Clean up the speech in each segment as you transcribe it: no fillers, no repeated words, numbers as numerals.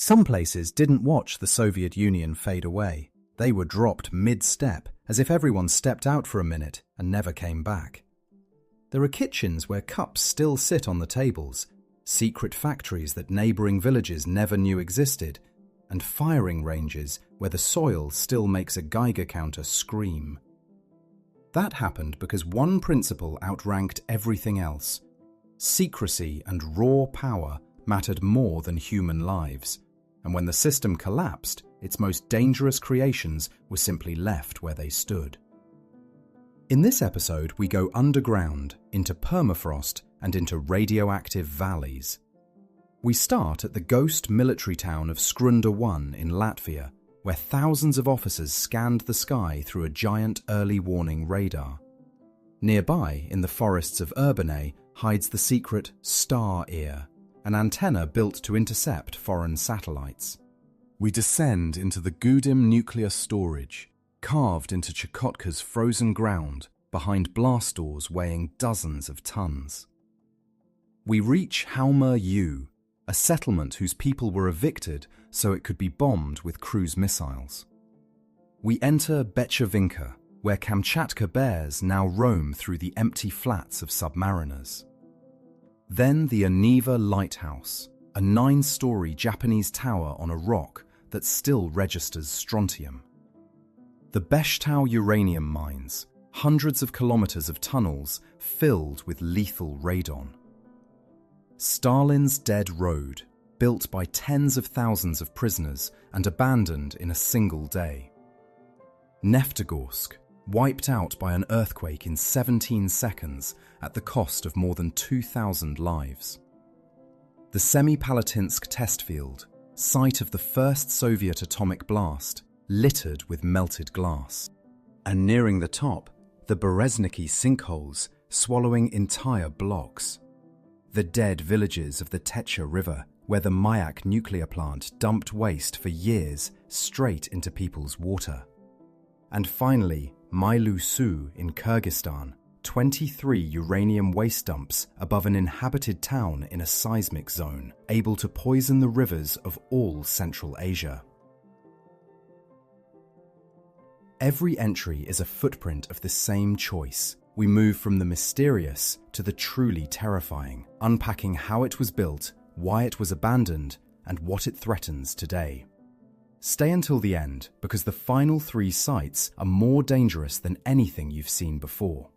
Some places didn't watch the Soviet Union fade away. They were dropped mid-step, as if everyone stepped out for a minute and never came back. There are kitchens where cups still sit on the tables, secret factories that neighbouring villages never knew existed, and firing ranges where the soil still makes a Geiger counter scream. That happened because one principle outranked everything else. Secrecy and raw power mattered more than human lives, and when the system collapsed, its most dangerous creations were simply left where they stood. In this episode, we go underground, into permafrost, and into radioactive valleys. We start at the ghost military town of Skrunda 1 in Latvia, where thousands of officers scanned the sky through a giant early warning radar. Nearby, in the forests of Irbene, hides the secret Star Ear, an antenna built to intercept foreign satellites. We descend into the Gudym nuclear storage, carved into Chukotka's frozen ground behind blast doors weighing dozens of tons. We reach Khalmer-Yu, a settlement whose people were evicted so it could be bombed with cruise missiles. We enter Bechevinka, where Kamchatka bears now roam through the empty flats of submariners. Then the Aniva Lighthouse, a 9-story Japanese tower on a rock that still registers strontium. The Beshtau uranium mines, hundreds of kilometers of tunnels filled with lethal radon. Stalin's dead road, built by tens of thousands of prisoners and abandoned in a single day. Neftogorsk, wiped out by an earthquake in 17 seconds at the cost of more than 2,000 lives. The Semipalatinsk test field, site of the first Soviet atomic blast, littered with melted glass. And nearing the top, the Berezniki sinkholes swallowing entire blocks. The dead villages of the Techa River, where the Mayak nuclear plant dumped waste for years straight into people's water. And finally, Mailu-Su in Kyrgyzstan, 23 uranium waste dumps above an inhabited town in a seismic zone, able to poison the rivers of all Central Asia. Every entry is a footprint of the same choice. We move from the mysterious to the truly terrifying, unpacking how it was built, why it was abandoned, and what it threatens today. Stay until the end, because the final 3 sites are more dangerous than anything you've seen before.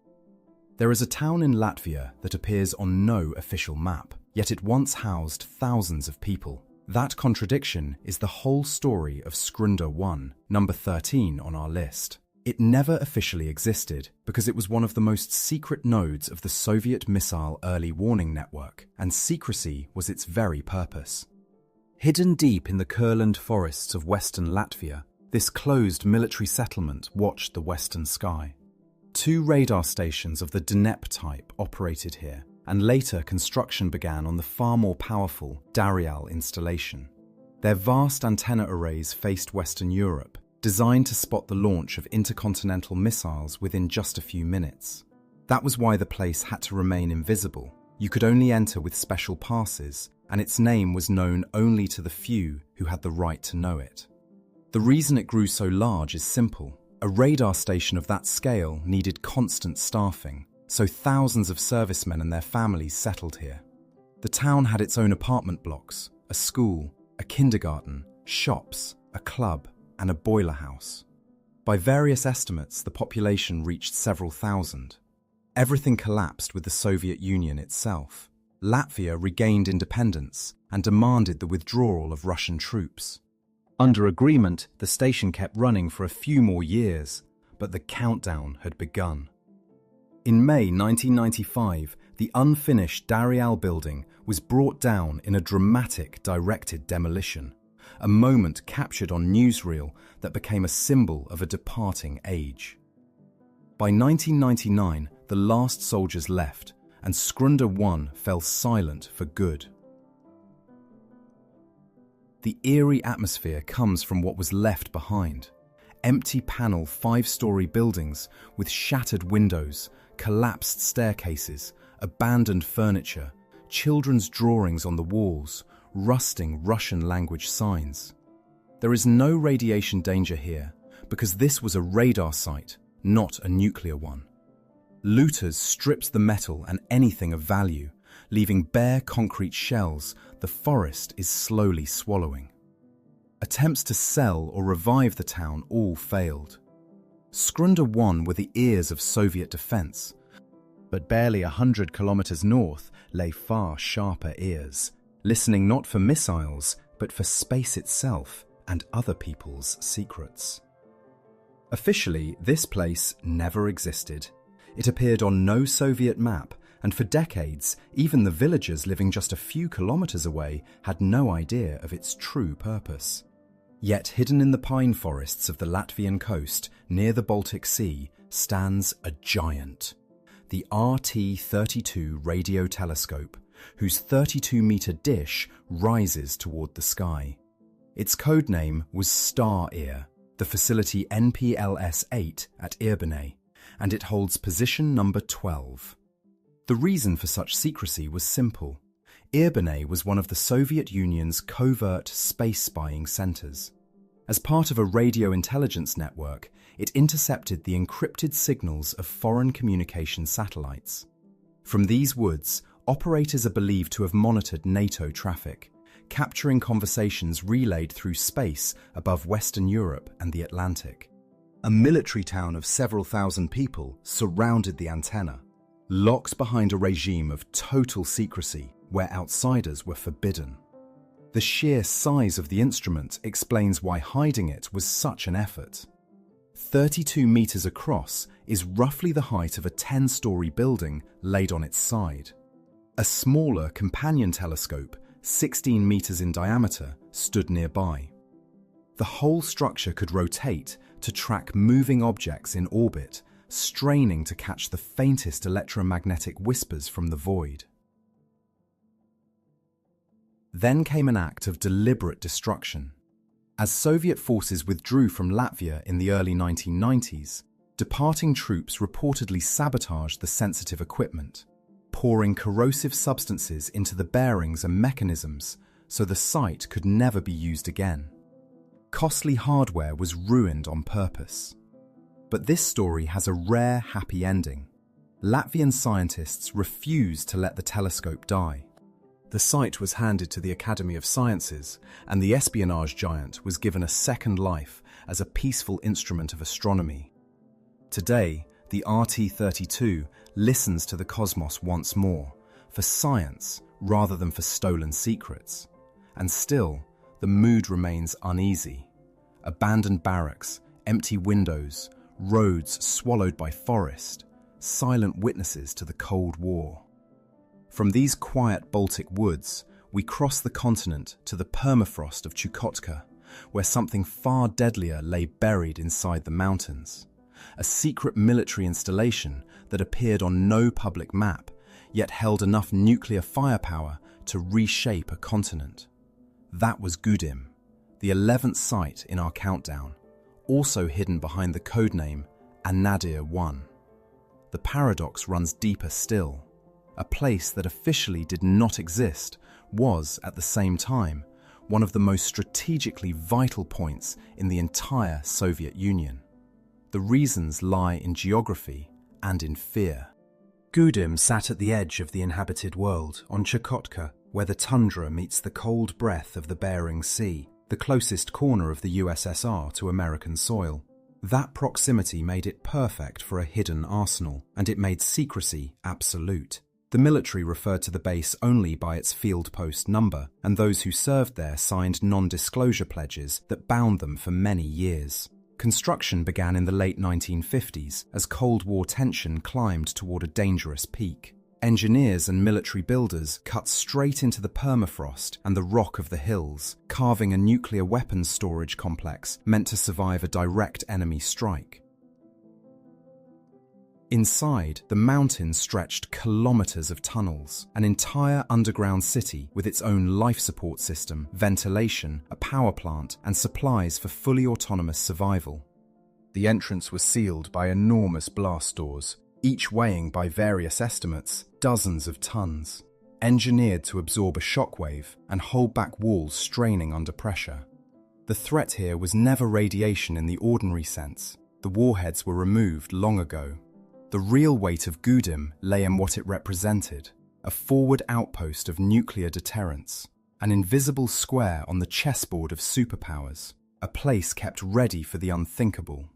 There is a town in Latvia that appears on no official map, yet it once housed thousands of people. That contradiction is the whole story of Skrunda 1, number 13 on our list. It never officially existed because it was one of the most secret nodes of the Soviet missile early warning network, and secrecy was its very purpose. Hidden deep in the Kurland forests of western Latvia, this closed military settlement watched the western sky. 2 radar stations of the Dnep type operated here, and later construction began on the far more powerful Daryal installation. Their vast antenna arrays faced Western Europe, designed to spot the launch of intercontinental missiles within just a few minutes. That was why the place had to remain invisible. You could only enter with special passes, and its name was known only to the few who had the right to know it. The reason it grew so large is simple. A radar station of that scale needed constant staffing, so thousands of servicemen and their families settled here. The town had its own apartment blocks, a school, a kindergarten, shops, a club, and a boiler house. By various estimates, the population reached several thousand. Everything collapsed with the Soviet Union itself. Latvia regained independence and demanded the withdrawal of Russian troops. Under agreement, the station kept running for a few more years, but the countdown had begun. In May 1995, the unfinished Daryal building was brought down in a dramatic directed demolition, a moment captured on newsreel that became a symbol of a departing age. By 1999, the last soldiers left, and Skrunda 1 fell silent for good. The eerie atmosphere comes from what was left behind. Empty panel 5-story buildings with shattered windows, collapsed staircases, abandoned furniture, children's drawings on the walls, rusting Russian-language signs. There is no radiation danger here because this was a radar site, not a nuclear one. Looters stripped the metal and anything of value, leaving bare concrete shells the forest is slowly swallowing. Attempts to sell or revive the town all failed. Skrunda won were the ears of Soviet defense, but barely 100 kilometers north lay far sharper ears, listening not for missiles, but for space itself and other people's secrets. Officially, this place never existed. It appeared on no Soviet map, and for decades, even the villagers living just a few kilometers away had no idea of its true purpose. Yet hidden in the pine forests of the Latvian coast, near the Baltic Sea, stands a giant. The RT-32 radio telescope, whose 32-meter dish rises toward the sky. Its codename was Star Ear, the facility NPLS-8 at Irbene, and it holds position number 12. The reason for such secrecy was simple. Irbene was one of the Soviet Union's covert space spying centers. As part of a radio intelligence network, it intercepted the encrypted signals of foreign communication satellites. From these woods, operators are believed to have monitored NATO traffic, capturing conversations relayed through space above Western Europe and the Atlantic. A military town of several thousand people surrounded the antenna, locked behind a regime of total secrecy where outsiders were forbidden. The sheer size of the instrument explains why hiding it was such an effort. 32 meters across is roughly the height of a 10-story building laid on its side. A smaller companion telescope, 16 meters in diameter, stood nearby. The whole structure could rotate to track moving objects in orbit, straining to catch the faintest electromagnetic whispers from the void. Then came an act of deliberate destruction. As Soviet forces withdrew from Latvia in the early 1990s, departing troops reportedly sabotaged the sensitive equipment, pouring corrosive substances into the bearings and mechanisms so the site could never be used again. Costly hardware was ruined on purpose. But this story has a rare happy ending. Latvian scientists refused to let the telescope die. The site was handed to the Academy of Sciences, and the espionage giant was given a second life as a peaceful instrument of astronomy. Today, the RT-32 listens to the cosmos once more, for science rather than for stolen secrets. And still, the mood remains uneasy. Abandoned barracks, empty windows, roads swallowed by forest, silent witnesses to the Cold War. From these quiet Baltic woods, we cross the continent to the permafrost of Chukotka, where something far deadlier lay buried inside the mountains. A secret military installation that appeared on no public map, yet held enough nuclear firepower to reshape a continent. That was Gudym, the 11th site in our countdown, also hidden behind the codename Anadir-1. The paradox runs deeper still. A place that officially did not exist was, at the same time, one of the most strategically vital points in the entire Soviet Union. The reasons lie in geography and in fear. Gudym sat at the edge of the inhabited world, on Chukotka, where the tundra meets the cold breath of the Bering Sea, the closest corner of the USSR to American soil. That proximity made it perfect for a hidden arsenal, and it made secrecy absolute. The military referred to the base only by its field post number, and those who served there signed non-disclosure pledges that bound them for many years. Construction began in the late 1950s as Cold War tension climbed toward a dangerous peak. Engineers and military builders cut straight into the permafrost and the rock of the hills, carving a nuclear weapons storage complex meant to survive a direct enemy strike. Inside, the mountains stretched kilometers of tunnels, an entire underground city with its own life support system, ventilation, a power plant, and supplies for fully autonomous survival. The entrance was sealed by enormous blast doors, each weighing, by various estimates, dozens of tons. engineered to absorb a shockwave and hold back walls straining under pressure. The threat here was never radiation in the ordinary sense. The warheads were removed long ago. The real weight of Gudym lay in what it represented: a forward outpost of nuclear deterrence, an invisible square on the chessboard of superpowers, a place kept ready for the unthinkable.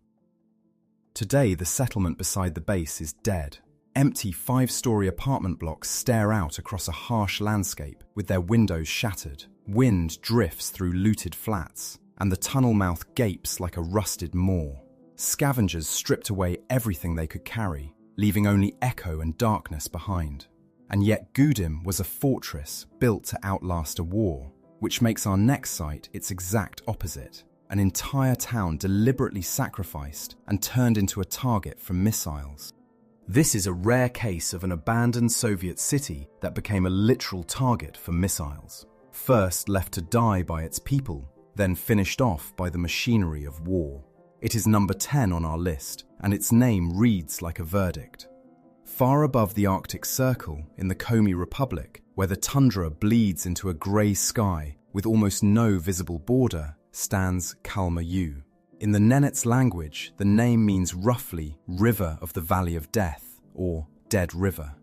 Today, the settlement beside the base is dead. Empty 5-story apartment blocks stare out across a harsh landscape with their windows shattered. Wind drifts through looted flats, and the tunnel mouth gapes like a rusted maw. Scavengers stripped away everything they could carry, leaving only echo and darkness behind. And yet Gudym was a fortress built to outlast a war, which makes our next site its exact opposite: an entire town deliberately sacrificed and turned into a target for missiles. This is a rare case of an abandoned Soviet city that became a literal target for missiles. First left to die by its people, then finished off by the machinery of war. It is number 10 on our list, and its name reads like a verdict. Far above the Arctic Circle, in the Komi Republic, where the tundra bleeds into a grey sky with almost no visible border, stands Khalmer-Yu. In the Nenets language, the name means roughly River of the Valley of Death, or Dead River.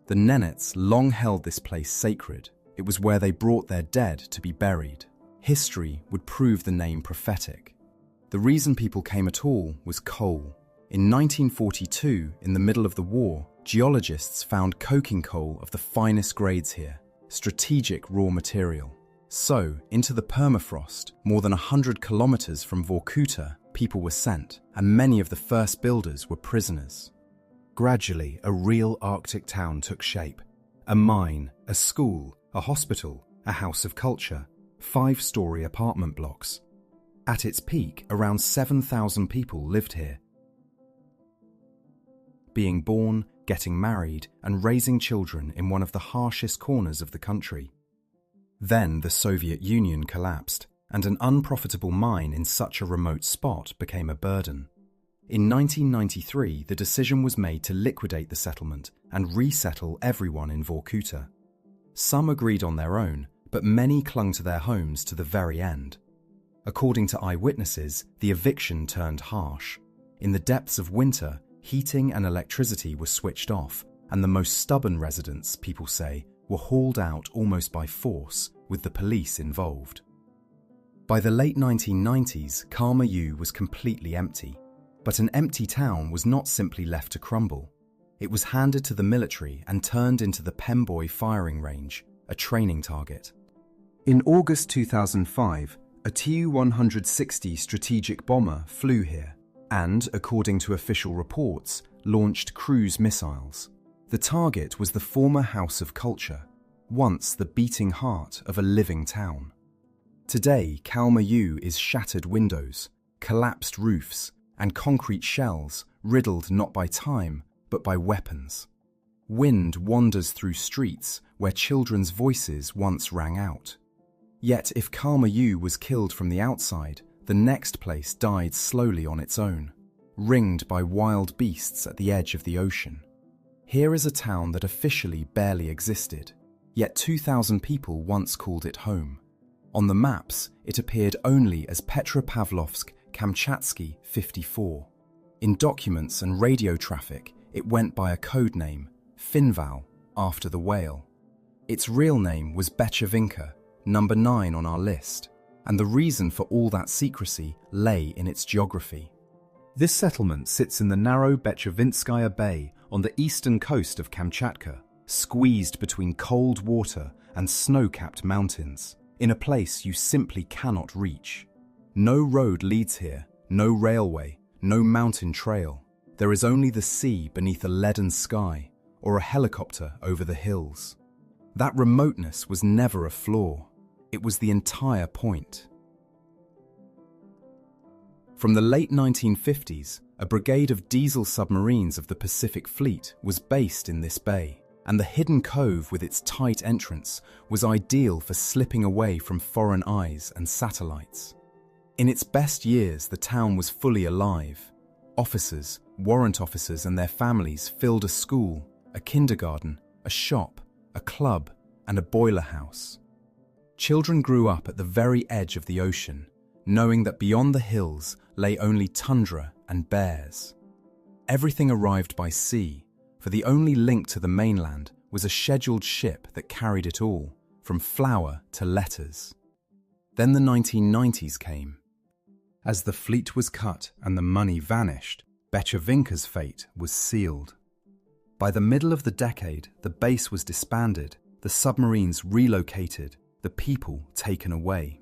The Nenets long held this place sacred. It was where they brought their dead to be buried. History would prove the name prophetic. The reason people came at all was coal. In 1942, in the middle of the war, geologists found coking coal of the finest grades here, strategic raw material. So, into the permafrost, more than 100 kilometers from Vorkuta, people were sent, and many of the first builders were prisoners. Gradually, a real Arctic town took shape. A mine, a school, a hospital, a house of culture, 5-story apartment blocks. At its peak, around 7,000 people lived here. Being born, getting married, and raising children in one of the harshest corners of the country. Then the Soviet Union collapsed, and an unprofitable mine in such a remote spot became a burden. In 1993, the decision was made to liquidate the settlement and resettle everyone in Vorkuta. Some agreed on their own, but many clung to their homes to the very end. According to eyewitnesses, the eviction turned harsh. In the depths of winter, heating and electricity were switched off, and the most stubborn residents, people say, were hauled out almost by force, with the police involved. By the late 1990s, Khalmer-Yu was completely empty. But an empty town was not simply left to crumble. It was handed to the military and turned into the Pemboy firing range, a training target. In August 2005, a Tu-160 strategic bomber flew here and, according to official reports, launched cruise missiles. The target was the former House of Culture, once the beating heart of a living town. Today, Khalmer-Yu is shattered windows, collapsed roofs, and concrete shells riddled not by time, but by weapons. Wind wanders through streets where children's voices once rang out. Yet if Khalmer-Yu was killed from the outside, the next place died slowly on its own, ringed by wild beasts at the edge of the ocean. Here is a town that officially barely existed, yet 2,000 people once called it home. On the maps, it appeared only as Petropavlovsk Kamchatsky 54. In documents and radio traffic, it went by a code name, Finval, after the whale. Its real name was Bechevinka, number 9 on our list, and the reason for all that secrecy lay in its geography. This settlement sits in the narrow Bechevinskaya Bay on the eastern coast of Kamchatka, squeezed between cold water and snow-capped mountains, in a place you simply cannot reach. No road leads here, no railway, no mountain trail. There is only the sea beneath a leaden sky, or a helicopter over the hills. That remoteness was never a flaw. It was the entire point. From the late 1950s, a brigade of diesel submarines of the Pacific Fleet was based in this bay, and the hidden cove with its tight entrance was ideal for slipping away from foreign eyes and satellites. In its best years, the town was fully alive. Officers, warrant officers and their families filled a school, a kindergarten, a shop, a club, and a boiler house. Children grew up at the very edge of the ocean, knowing that beyond the hills lay only tundra and bears. Everything arrived by sea, for the only link to the mainland was a scheduled ship that carried it all, from flour to letters. Then the 1990s came. As the fleet was cut and the money vanished, Bechevinka's fate was sealed. By the middle of the decade, the base was disbanded, the submarines relocated, the people taken away.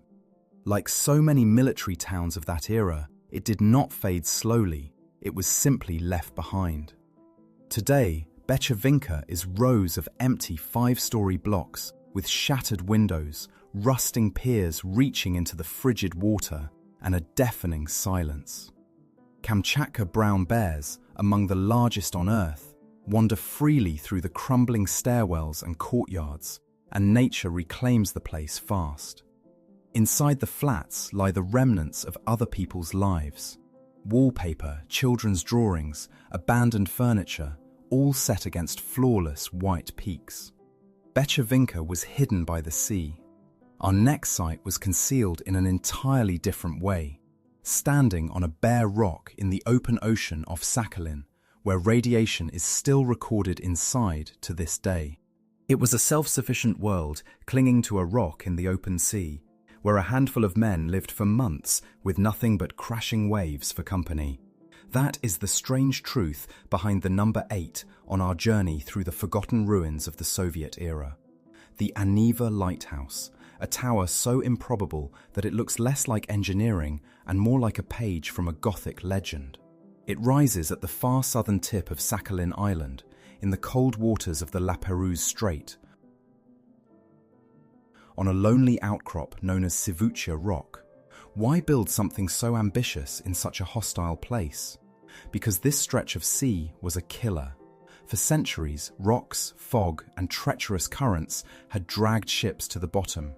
Like so many military towns of that era, it did not fade slowly, it was simply left behind. Today, Bechevinka is rows of empty 5-story blocks with shattered windows, rusting piers reaching into the frigid water, and a deafening silence. Kamchatka brown bears, among the largest on Earth, wander freely through the crumbling stairwells and courtyards, and nature reclaims the place fast. Inside the flats lie the remnants of other people's lives. Wallpaper, children's drawings, abandoned furniture, all set against flawless white peaks. Bechevinka was hidden by the sea. Our next site was concealed in an entirely different way, standing on a bare rock in the open ocean off Sakhalin, where radiation is still recorded inside to this day. It was a self-sufficient world clinging to a rock in the open sea, where a handful of men lived for months with nothing but crashing waves for company. That is the strange truth behind the number 8 on our journey through the forgotten ruins of the Soviet era. The Aniva Lighthouse, a tower so improbable that it looks less like engineering and more like a page from a Gothic legend. It rises at the far southern tip of Sakhalin Island, in the cold waters of the La Perouse Strait, on a lonely outcrop known as Sivucha Rock. Why build something so ambitious in such a hostile place? Because this stretch of sea was a killer. For centuries, rocks, fog, and treacherous currents had dragged ships to the bottom.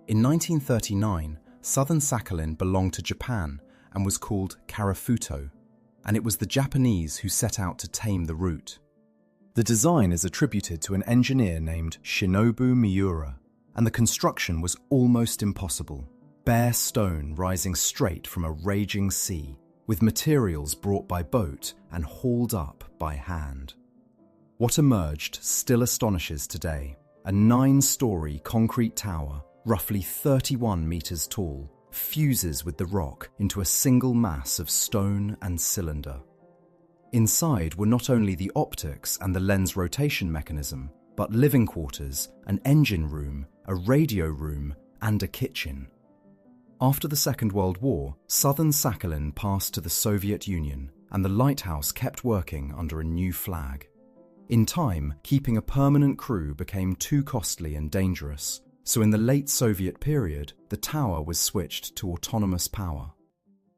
In 1939, southern Sakhalin belonged to Japan and was called Karafuto, and it was the Japanese who set out to tame the route. The design is attributed to an engineer named Shinobu Miura, and the construction was almost impossible. Bare stone rising straight from a raging sea, with materials brought by boat and hauled up by hand. What emerged still astonishes today. A 9-story concrete tower, roughly 31 meters tall, fuses with the rock into a single mass of stone and cylinder. Inside were not only the optics and the lens rotation mechanism, but living quarters, an engine room, a radio room, and a kitchen. After the Second World War, southern Sakhalin passed to the Soviet Union, and the lighthouse kept working under a new flag. In time, keeping a permanent crew became too costly and dangerous, so in the late Soviet period, the tower was switched to autonomous power.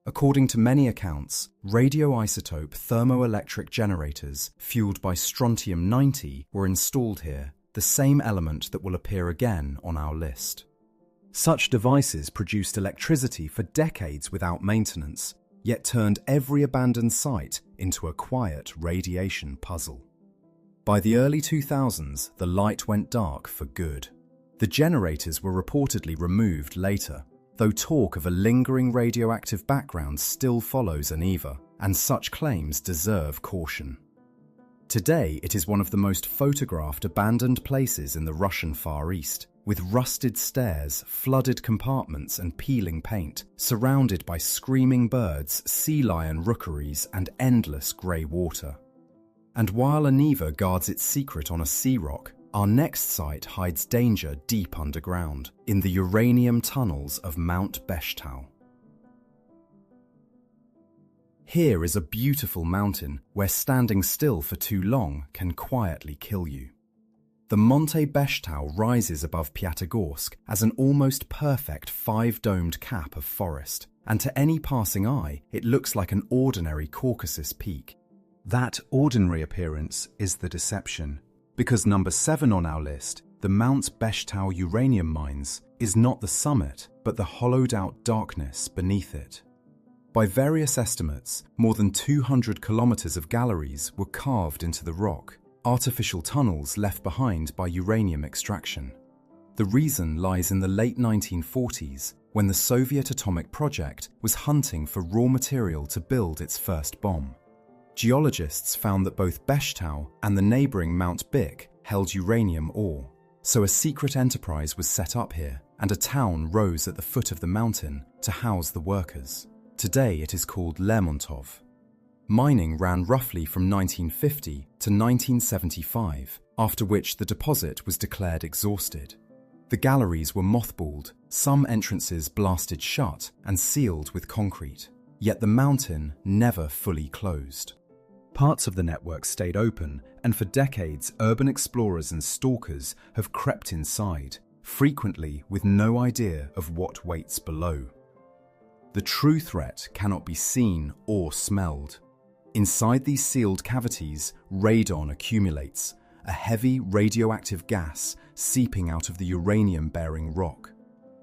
According to many accounts, radioisotope thermoelectric generators fueled by strontium-90 were installed here, the same element that will appear again on our list. Such devices produced electricity for decades without maintenance, yet turned every abandoned site into a quiet radiation puzzle. By the early 2000s, the light went dark for good. The generators were reportedly removed later, though talk of a lingering radioactive background still follows Aniva, and such claims deserve caution. Today, it is one of the most photographed abandoned places in the Russian Far East, with rusted stairs, flooded compartments and peeling paint, surrounded by screaming birds, sea lion rookeries and endless grey water. And while Aniva guards its secret on a sea rock, our next site hides danger deep underground, in the uranium tunnels of Mount Beshtau. Here is a beautiful mountain where standing still for too long can quietly kill you. The Monte Beshtau rises above Piatigorsk as an almost perfect 5-domed cap of forest, and to any passing eye, it looks like an ordinary Caucasus peak. That ordinary appearance is the deception, because number 7 on our list, the Mount Beshtau uranium mines, is not the summit, but the hollowed-out darkness beneath it. By various estimates, more than 200 kilometers of galleries were carved into the rock, artificial tunnels left behind by uranium extraction. The reason lies in the late 1940s, when the Soviet atomic project was hunting for raw material to build its first bomb. Geologists found that both Beshtau and the neighboring Mount Beshtau held uranium ore, so a secret enterprise was set up here, and a town rose at the foot of the mountain to house the workers. Today it is called Lermontov. Mining ran roughly from 1950 to 1975, after which the deposit was declared exhausted. The galleries were mothballed, some entrances blasted shut and sealed with concrete, yet the mountain never fully closed. Parts of the network stayed open, and for decades urban explorers and stalkers have crept inside, frequently with no idea of what waits below. The true threat cannot be seen or smelled. Inside these sealed cavities, radon accumulates, a heavy radioactive gas seeping out of the uranium-bearing rock.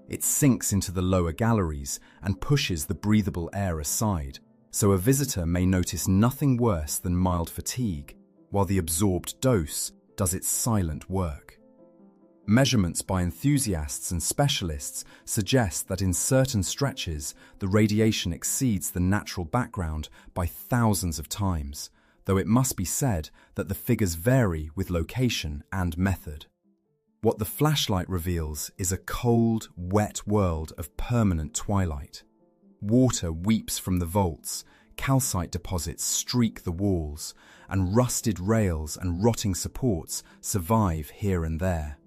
It sinks into the lower galleries and pushes the breathable air aside, so a visitor may notice nothing worse than mild fatigue, while the absorbed dose does its silent work. Measurements by enthusiasts and specialists suggest that in certain stretches, the radiation exceeds the natural background by thousands of times, though it must be said that the figures vary with location and method. What the flashlight reveals is a cold, wet world of permanent twilight. Water weeps from the vaults, calcite deposits streak the walls, and rusted rails and rotting supports survive here and there.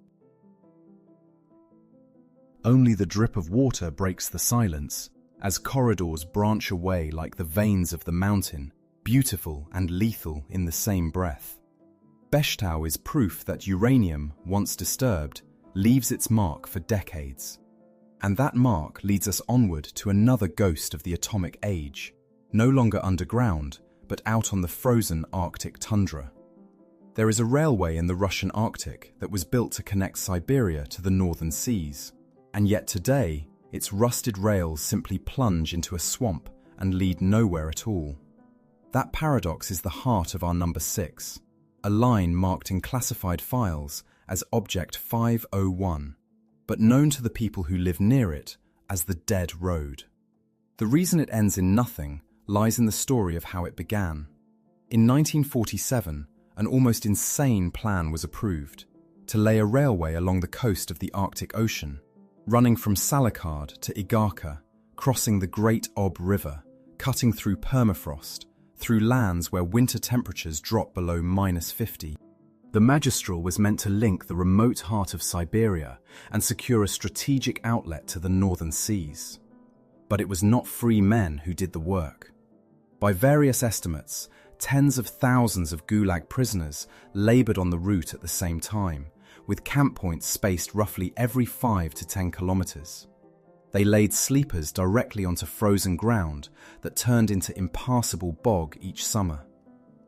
Only the drip of water breaks the silence, as corridors branch away like the veins of the mountain, beautiful and lethal in the same breath. Beshtau is proof that uranium, once disturbed, leaves its mark for decades. And that mark leads us onward to another ghost of the atomic age, no longer underground, but out on the frozen Arctic tundra. There is a railway in the Russian Arctic that was built to connect Siberia to the northern seas, and yet today, its rusted rails simply plunge into a swamp and lead nowhere at all. That paradox is the heart of our number 6, a line marked in classified files as Object 501, but known to the people who live near it as the Dead Road. The reason it ends in nothing lies in the story of how it began. In 1947, an almost insane plan was approved to lay a railway along the coast of the Arctic Ocean, running from Salakard to Igarka, crossing the Great Ob River, cutting through permafrost, through lands where winter temperatures drop below -50. The magistral was meant to link the remote heart of Siberia and secure a strategic outlet to the northern seas. But it was not free men who did the work. By various estimates, tens of thousands of Gulag prisoners laboured on the route at the same time, with camp points spaced roughly every 5 to 10 kilometres. They laid sleepers directly onto frozen ground that turned into impassable bog each summer.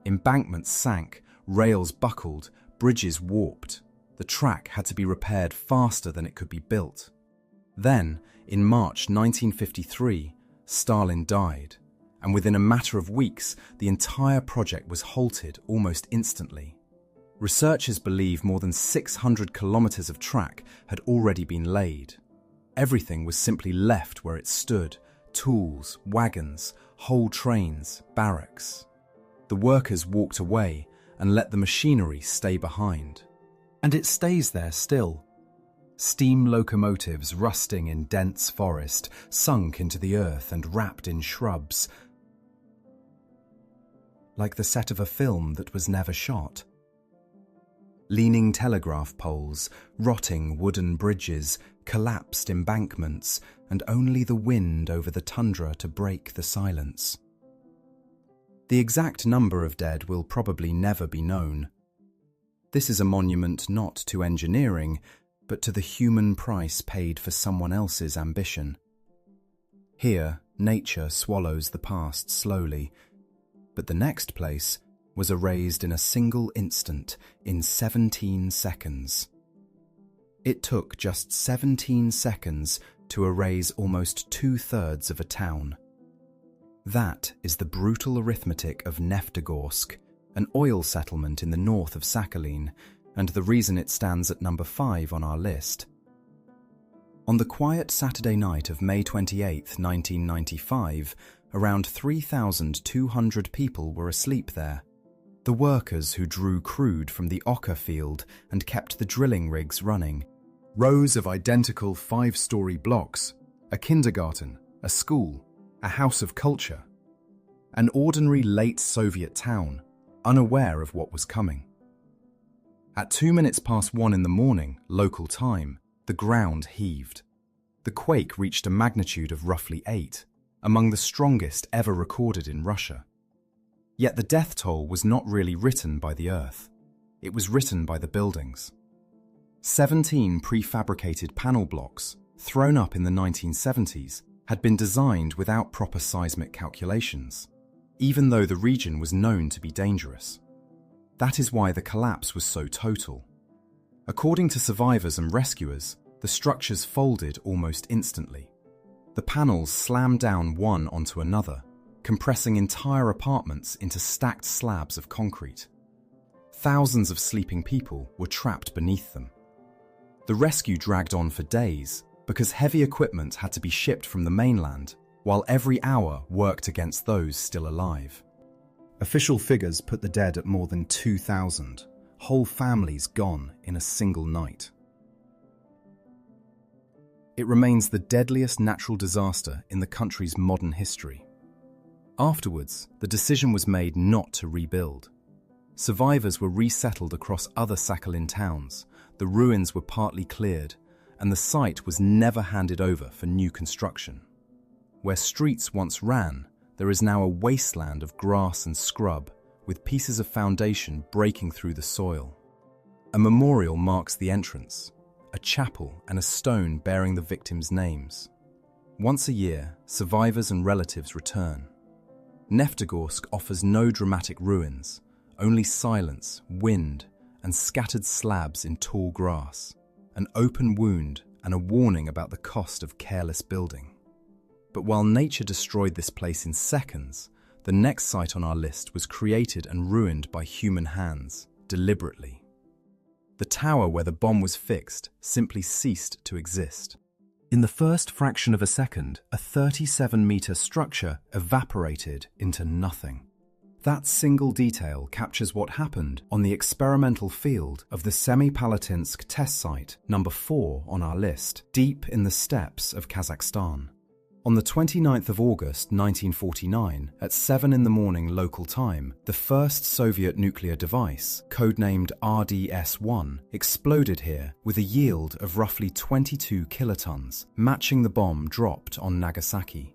Embankments sank, rails buckled, bridges warped. The track had to be repaired faster than it could be built. Then, in March 1953, Stalin died, and within a matter of weeks, the entire project was halted almost instantly. Researchers believe more than 600 kilometres of track had already been laid. Everything was simply left where it stood: tools, wagons, whole trains, barracks. The workers walked away and let the machinery stay behind. And it stays there still. Steam locomotives rusting in dense forest, sunk into the earth and wrapped in shrubs, like the set of a film that was never shot. Leaning telegraph poles, rotting wooden bridges, collapsed embankments, and only the wind over the tundra to break the silence. The exact number of dead will probably never be known. This is a monument not to engineering, but to the human price paid for someone else's ambition. Here, nature swallows the past slowly, but the next place was erased in a single instant, in 17 seconds. It took just 17 seconds to erase almost 2/3 of a town. That is the brutal arithmetic of Neftogorsk, an oil settlement in the north of Sakhalin, and the reason it stands at number 5 on our list. On the quiet Saturday night of May 28, 1995, around 3,200 people were asleep there. The workers who drew crude from the ochre field and kept the drilling rigs running. Rows of identical 5-story blocks, a kindergarten, a school, a house of culture. An ordinary late Soviet town, unaware of what was coming. At 2 minutes past 1 in the morning, local time, the ground heaved. The quake reached a magnitude of roughly 8, among the strongest ever recorded in Russia. Yet the death toll was not really written by the earth. It was written by the buildings. 17 prefabricated panel blocks, thrown up in the 1970s, had been designed without proper seismic calculations, even though the region was known to be dangerous. That is why the collapse was so total. According to survivors and rescuers, the structures folded almost instantly. The panels slammed down one onto another, compressing entire apartments into stacked slabs of concrete. Thousands of sleeping people were trapped beneath them. The rescue dragged on for days because heavy equipment had to be shipped from the mainland, while every hour worked against those still alive. Official figures put the dead at more than 2,000, whole families gone in a single night. It remains the deadliest natural disaster in the country's modern history. Afterwards, the decision was made not to rebuild. Survivors were resettled across other Sakhalin towns, the ruins were partly cleared, and the site was never handed over for new construction. Where streets once ran, there is now a wasteland of grass and scrub, with pieces of foundation breaking through the soil. A memorial marks the entrance, a chapel and a stone bearing the victims' names. Once a year, survivors and relatives return. Neftogorsk offers no dramatic ruins, only silence, wind, and scattered slabs in tall grass, an open wound and a warning about the cost of careless building. But while nature destroyed this place in seconds, the next site on our list was created and ruined by human hands, deliberately. The tower where the bomb was fixed simply ceased to exist. In the first fraction of a second, a 37-meter structure evaporated into nothing. That single detail captures what happened on the experimental field of the Semipalatinsk test site, number 4 on our list, deep in the steppes of Kazakhstan. On the 29th of August 1949, at 7 in the morning local time, the first Soviet nuclear device, codenamed RDS-1, exploded here with a yield of roughly 22 kilotons, matching the bomb dropped on Nagasaki.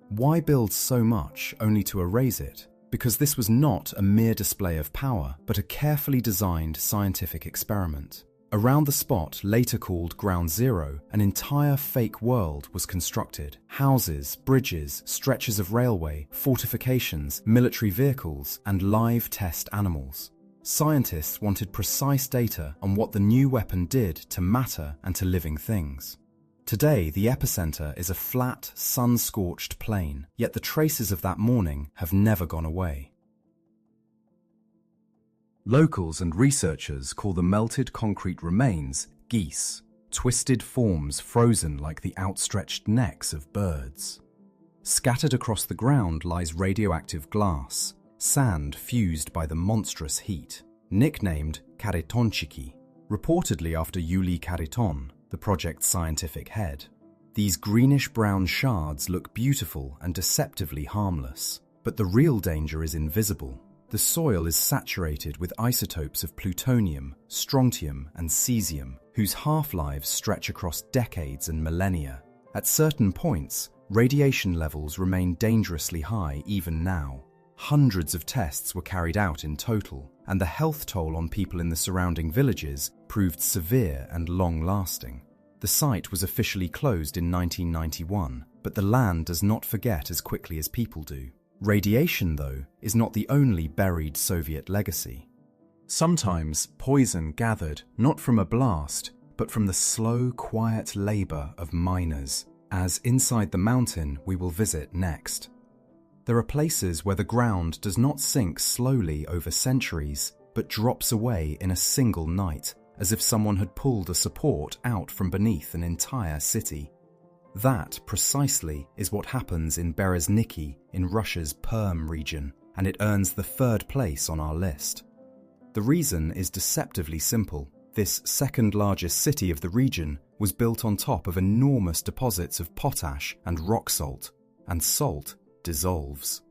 Why build so much only to erase it? Because this was not a mere display of power, but a carefully designed scientific experiment. Around the spot, later called Ground Zero, an entire fake world was constructed. Houses, bridges, stretches of railway, fortifications, military vehicles, and live test animals. Scientists wanted precise data on what the new weapon did to matter and to living things. Today, the epicenter is a flat, sun-scorched plain, yet the traces of that morning have never gone away. Locals and researchers call the melted concrete remains geese, twisted forms frozen like the outstretched necks of birds. Scattered across the ground lies radioactive glass, sand fused by the monstrous heat, nicknamed Kharitonchiki, reportedly after Yuli Khariton, the project's scientific head. These greenish-brown shards look beautiful and deceptively harmless, but the real danger is invisible. The soil is saturated with isotopes of plutonium, strontium, and cesium, whose half-lives stretch across decades and millennia. At certain points, radiation levels remain dangerously high even now. Hundreds of tests were carried out in total, and the health toll on people in the surrounding villages proved severe and long-lasting. The site was officially closed in 1991, but the land does not forget as quickly as people do. Radiation, though, is not the only buried Soviet legacy. Sometimes poison gathered not from a blast, but from the slow, quiet labor of miners, as inside the mountain we will visit next. There are places where the ground does not sink slowly over centuries, but drops away in a single night, as if someone had pulled a support out from beneath an entire city. That, precisely, is what happens in Berezniki in Russia's Perm region, and it earns the 3rd place on our list. The reason is deceptively simple. This second-largest city of the region was built on top of enormous deposits of potash and rock salt, and salt dissolves.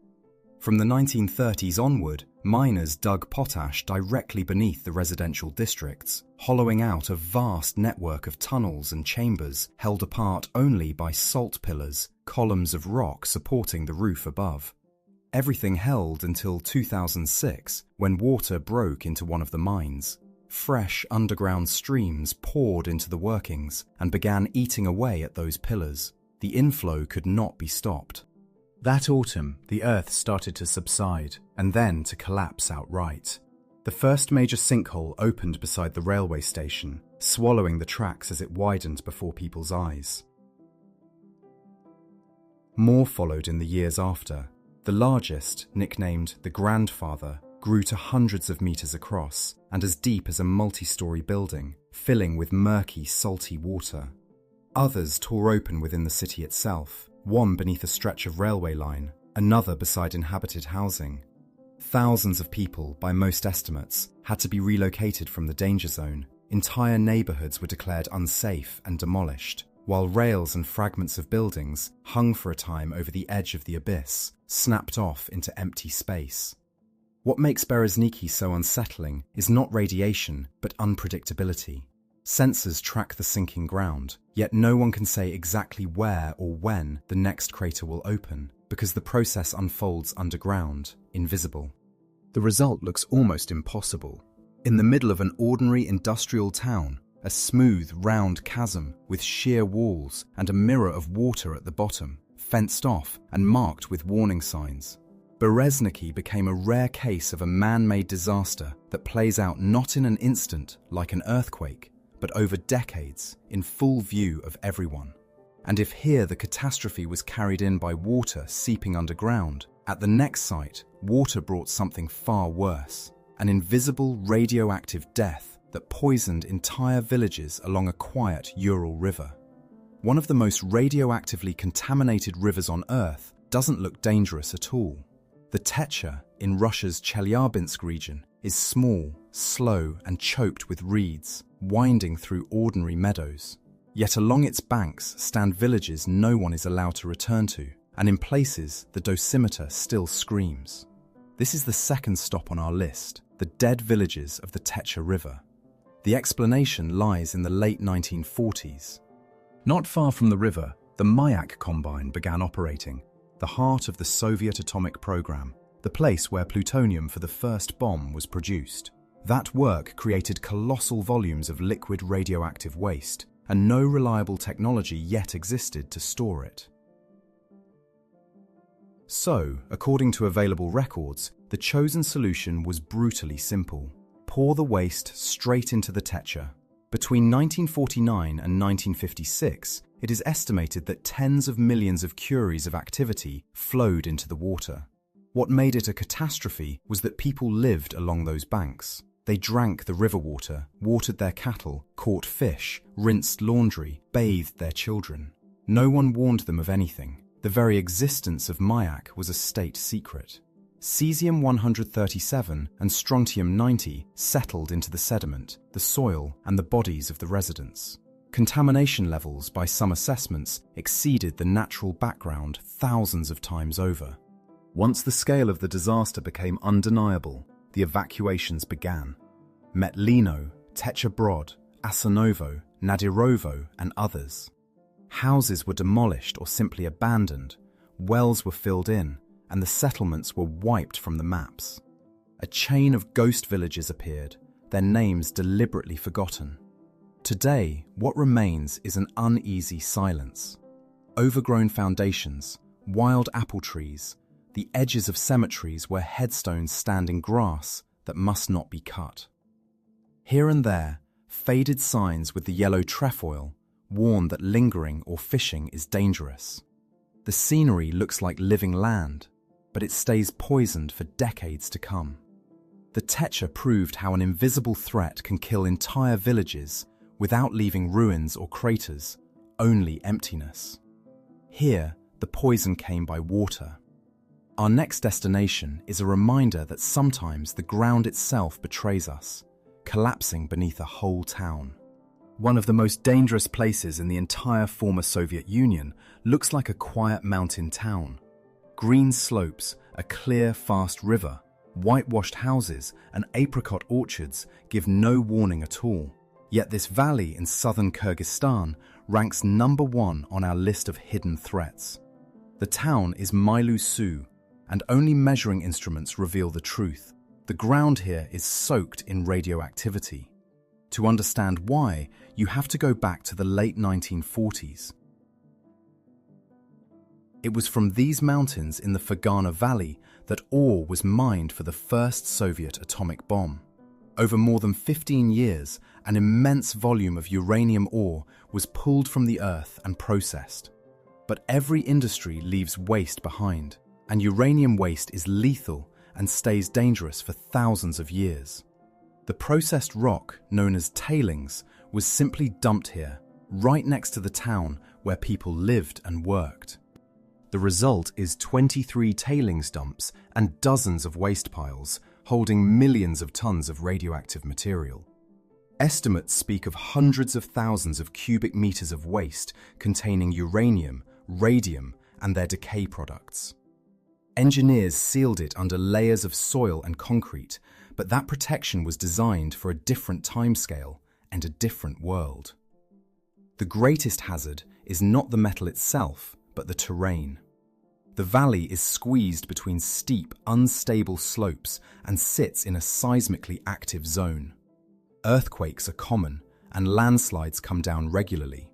From the 1930s onward, miners dug potash directly beneath the residential districts, hollowing out a vast network of tunnels and chambers held apart only by salt pillars, columns of rock supporting the roof above. Everything held until 2006, when water broke into one of the mines. Fresh underground streams poured into the workings and began eating away at those pillars. The inflow could not be stopped. That autumn, the earth started to subside and then to collapse outright. The first major sinkhole opened beside the railway station, swallowing the tracks as it widened before people's eyes. More followed in the years after. The largest, nicknamed the Grandfather, grew to hundreds of meters across and as deep as a multi-story building, filling with murky, salty water. Others tore open within the city itself, one beneath a stretch of railway line, another beside inhabited housing. Thousands of people, by most estimates, had to be relocated from the danger zone. Entire neighborhoods were declared unsafe and demolished, while rails and fragments of buildings hung for a time over the edge of the abyss, snapped off into empty space. What makes Berezniki so unsettling is not radiation, but unpredictability. Sensors track the sinking ground, yet no one can say exactly where or when the next crater will open, because the process unfolds underground, invisible. The result looks almost impossible. In the middle of an ordinary industrial town, a smooth, round chasm with sheer walls and a mirror of water at the bottom, fenced off and marked with warning signs. Berezniki became a rare case of a man-made disaster that plays out not in an instant like an earthquake, but over decades in full view of everyone. And if here the catastrophe was carried in by water seeping underground, at the next site, water brought something far worse, an invisible radioactive death that poisoned entire villages along a quiet Ural river. One of the most radioactively contaminated rivers on Earth doesn't look dangerous at all. The Techa, in Russia's Chelyabinsk region, is small, slow and choked with reeds, winding through ordinary meadows. Yet along its banks stand villages no one is allowed to return to, and in places the dosimeter still screams. This is the second stop on our list, the dead villages of the Techa River. The explanation lies in the late 1940s. Not far from the river, the Mayak Combine began operating, the heart of the Soviet atomic program, the place where plutonium for the first bomb was produced. That work created colossal volumes of liquid radioactive waste, and no reliable technology yet existed to store it. So, according to available records, the chosen solution was brutally simple. Pour the waste straight into the Techa. Between 1949 and 1956, it is estimated that tens of millions of curies of activity flowed into the water. What made it a catastrophe was that people lived along those banks. They drank the river water, watered their cattle, caught fish, rinsed laundry, bathed their children. No one warned them of anything. The very existence of Mayak was a state secret. Cesium-137 and strontium-90 settled into the sediment, the soil, and the bodies of the residents. Contamination levels, by some assessments, exceeded the natural background thousands of times over. Once the scale of the disaster became undeniable, the evacuations began. Metlino, Techa Brod, Asanovo, Nadirovo, and others. Houses were demolished or simply abandoned, wells were filled in, and the settlements were wiped from the maps. A chain of ghost villages appeared, their names deliberately forgotten. Today, what remains is an uneasy silence. Overgrown foundations, wild apple trees, the edges of cemeteries where headstones stand in grass that must not be cut. Here and there, faded signs with the yellow trefoil warn that lingering or fishing is dangerous. The scenery looks like living land, but it stays poisoned for decades to come. The Tetra proved how an invisible threat can kill entire villages without leaving ruins or craters, only emptiness. Here, the poison came by water. Our next destination is a reminder that sometimes the ground itself betrays us, collapsing beneath a whole town. One of the most dangerous places in the entire former Soviet Union looks like a quiet mountain town. Green slopes, a clear, fast river, whitewashed houses and apricot orchards give no warning at all. Yet this valley in southern Kyrgyzstan ranks #1 on our list of hidden threats. The town is Mailu-Su, and only measuring instruments reveal the truth. The ground here is soaked in radioactivity. To understand why, you have to go back to the late 1940s. It was from these mountains in the Fergana Valley that ore was mined for the first Soviet atomic bomb. Over more than 15 years, an immense volume of uranium ore was pulled from the earth and processed. But every industry leaves waste behind, and uranium waste is lethal and stays dangerous for thousands of years. The processed rock, known as tailings, was simply dumped here, right next to the town where people lived and worked. The result is 23 tailings dumps and dozens of waste piles, holding millions of tons of radioactive material. Estimates speak of hundreds of thousands of cubic meters of waste containing uranium, radium, and their decay products. Engineers sealed it under layers of soil and concrete, but that protection was designed for a different timescale and a different world. The greatest hazard is not the metal itself, but the terrain. The valley is squeezed between steep, unstable slopes and sits in a seismically active zone. Earthquakes are common, and landslides come down regularly.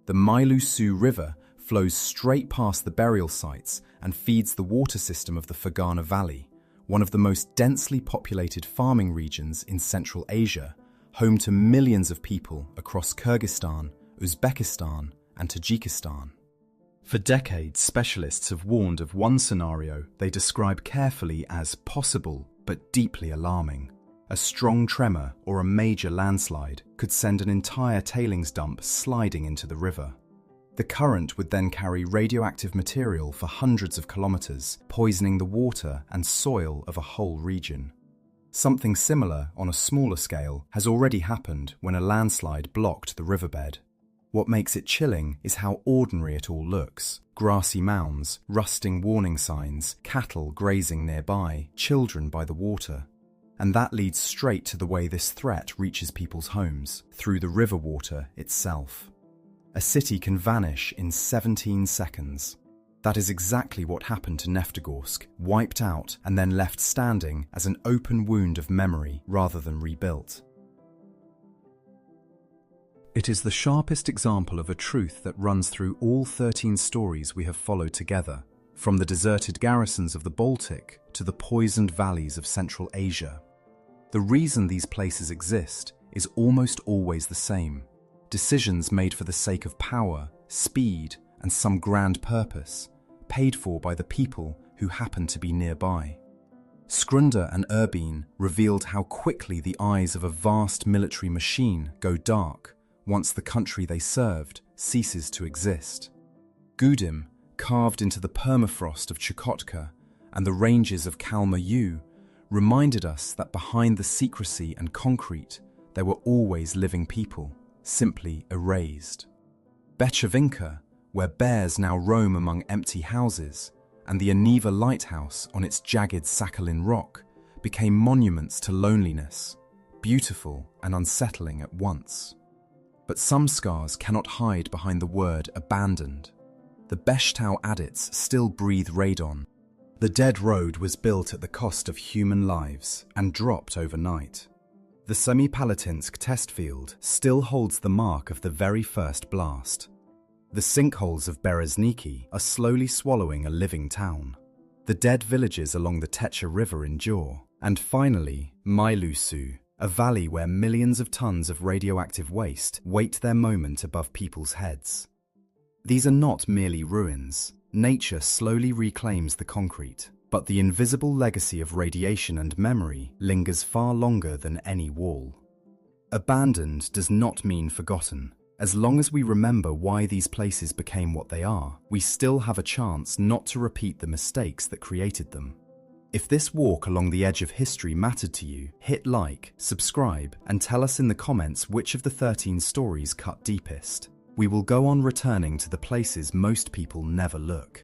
The Mailu-Su River flows straight past the burial sites and feeds the water system of the Fergana Valley, one of the most densely populated farming regions in Central Asia, home to millions of people across Kyrgyzstan, Uzbekistan, and Tajikistan. For decades, specialists have warned of one scenario they describe carefully as possible but deeply alarming. A strong tremor or a major landslide could send an entire tailings dump sliding into the river. The current would then carry radioactive material for hundreds of kilometers, poisoning the water and soil of a whole region. Something similar, on a smaller scale, has already happened when a landslide blocked the riverbed. What makes it chilling is how ordinary it all looks. Grassy mounds, rusting warning signs, cattle grazing nearby, children by the water. And that leads straight to the way this threat reaches people's homes, through the river water itself. A city can vanish in 17 seconds. That is exactly what happened to Neftogorsk, wiped out and then left standing as an open wound of memory rather than rebuilt. It is the sharpest example of a truth that runs through all 13 stories we have followed together, from the deserted garrisons of the Baltic to the poisoned valleys of Central Asia. The reason these places exist is almost always the same. Decisions made for the sake of power, speed, and some grand purpose, paid for by the people who happen to be nearby. Skrunda and Irbene revealed how quickly the eyes of a vast military machine go dark once the country they served ceases to exist. Gudym, carved into the permafrost of Chukotka and the ranges of Khalmer-Yu, reminded us that behind the secrecy and concrete there were always living people, simply erased. Bechevinka, where bears now roam among empty houses, and the Aniva Lighthouse on its jagged Sakhalin rock became monuments to loneliness, beautiful and unsettling at once. But some scars cannot hide behind the word abandoned. The Beshtau adits still breathe radon. The dead road was built at the cost of human lives and dropped overnight. The Semipalatinsk test field still holds the mark of the very first blast. The sinkholes of Berezniki are slowly swallowing a living town. The dead villages along the Techa River endure. And finally, Mailu-Su, a valley where millions of tons of radioactive waste wait their moment above people's heads. These are not merely ruins. Nature slowly reclaims the concrete. But the invisible legacy of radiation and memory lingers far longer than any wall. Abandoned does not mean forgotten. As long as we remember why these places became what they are, we still have a chance not to repeat the mistakes that created them. If this walk along the edge of history mattered to you, hit like, subscribe, and tell us in the comments which of the 13 stories cut deepest. We will go on returning to the places most people never look.